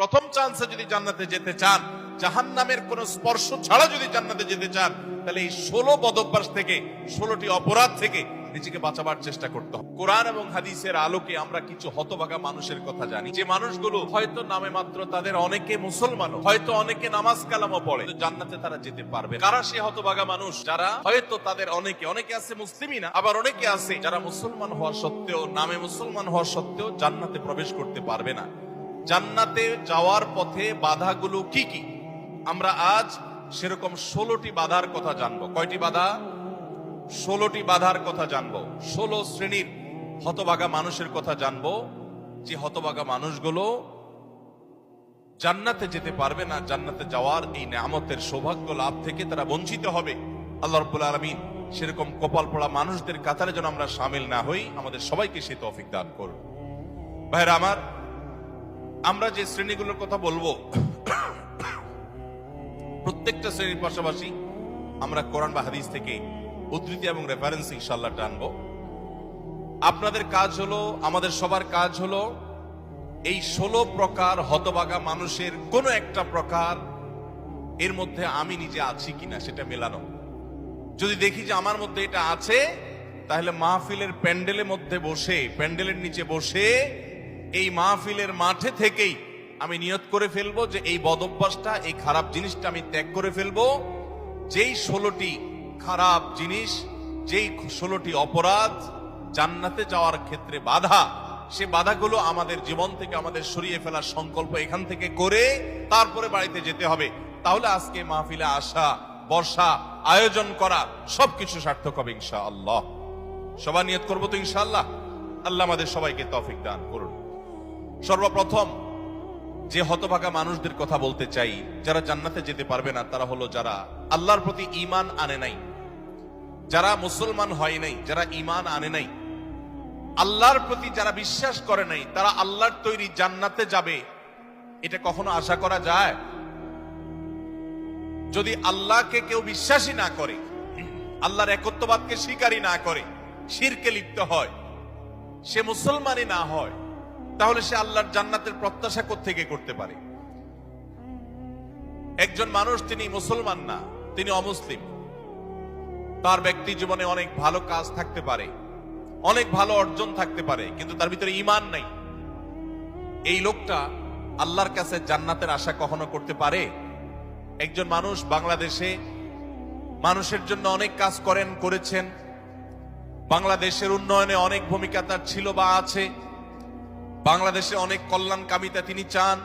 প্রথম চান্সে যদি জান্নাতে যেতে চান, জাহান্নামের কোন স্পর্শ ছাড়া যদি জান্নাতে যেতে চান, তাহলে এই 16 বদভ্যাস থেকে, 16টি অপরাধ থেকে নিজেকে বাঁচাবার চেষ্টা করতে হবে। কোরআন এবং হাদিসের আলোকে আমরা কিছু হতভাগা মানুষের কথা জানি, যে মানুষগুলো হয়তো নামে মাত্র, তাদের অনেকে মুসলমান, হয়তো অনেকে নামাজ কালামও পড়ে, কিন্তু জান্নাতে তারা যেতে পারবে। কারা সে হতভাগা মানুষ? যারা হয়তো তাদের অনেকে আছে মুসলিমই না, আবার অনেকে আছে যারা মুসলমান হওয়া সত্ত্বেও, নামে মুসলমান হওয়া সত্ত্বেও জান্নাতে প্রবেশ করতে পারবে না। জান্নাতে যাওয়ার পথে বাধাগুলো কি কি, আমরা আজ সেরকম 16টি বাধার কথা জানবো। কয়টি বাধা? 16টি বাধার কথা জানবো। 16 শ্রেণীর হতভাগা মানুষের কথা জানবো, যে হতভাগা মানুষগুলো জান্নাতে যেতে পারবে না। জান্নাতে যাওয়ার এই নেয়ামতের সৌভাগ্য লাভ থেকে তারা বঞ্চিত হবে। আল্লাহ রাব্বুল আলামিন সেরকম কপাল পোড়া মানুষদের কাতারে যেন আমরা শামিল না হই, আমাদের সবাইকে সে তৌফিক দান করুন। ভাইরা আমার, আমরা যে শ্রেণীগুলোর কথা বলবো, প্রত্যেকটা শ্রেণীর পাশাপাশি আমরা কোরআন বা হাদিস থেকে উদ্ধৃতি এবং রেফারেন্স ইনশাআল্লাহ টানবো। আপনাদের কাজ হলো, আমাদের সবার কাজ হলো, এই 16 প্রকার হতভাগা মানুষের কোন একটা প্রকার এর মধ্যে আমি নিজে আছি কিনা সেটা মেলানো। যদি দেখি যে আমার মধ্যে এটা আছে, তাহলে মাহফিলের প্যান্ডেলের মধ্যে বসে, প্যান্ডেলের নিচে বসে এই মাহফিলের মাঠে থেকেই আমি নিয়ত করে ফেলবো যে এই বদভ্যাসটা, এই খারাপ জিনিসটা আমি ত্যাগ করে ফেলবো। যেই 16টি খারাপ জিনিস, যেই 16টি অপরাধ জান্নাতে যাওয়ার ক্ষেত্রে বাধা, সে বাধাগুলো আমাদের জীবন থেকে আমাদের সরিয়ে ফেলার সংকল্প এখান থেকে করে তারপরে বাড়িতে যেতে হবে। তাহলে আজকে মাহফিলে আসা, বর্ষা, আয়োজন করা সবকিছু সার্থক হবে ইনশাআল্লাহ। সবাই নিয়ত করবো তো ইনশাআল্লাহ। আল্লাহ আমাদের সবাইকে তৌফিক দান করুন। সর্বপ্রথম যে হতভাগা মানুষদের কথা বলতে চাই, যারা জান্নাতে যেতে পারবে না, তারা হলো যারা আল্লাহর প্রতি ঈমান আনে নাই, যারা মুসলমান হয় নাই, যারা ঈমান আনে নাই, আল্লাহর প্রতি যারা বিশ্বাস করে নাই, তারা আল্লাহর তৈরি জান্নাতে যাবে, এটা কখনো আশা করা যায়? যদি আল্লাহকে কেউ বিশ্বাসী না করে, আল্লাহর একত্ববাদকে স্বীকারই না করে, শিরকে লিপ্ত হয়, সে মুসলমানই না হয়, তাহলে সে আল্লাহর জান্নাতের প্রত্যাশা কোত্থেকে করতে পারে? একজন মানুষ, তিনি মুসলমান না, তিনি অমুসলিম, তার ব্যক্তি জীবনে অনেক ভালো কাজ থাকতে পারে, অনেক ভালো অর্জন থাকতে পারে, কিন্তু তার ভিতরে ঈমান নাই। এই লোকটা আল্লাহর কাছে জান্নাতের আশা কখনো করতে পারে? একজন মানুষ বাংলাদেশে মানুষের জন্য অনেক কাজ করেছেন, বাংলাদেশের উন্নয়নে অনেক ভূমিকা তার ছিল বা আছে, বাংলাদেশে অনেক কল্যাণকামিতা তিনি চান,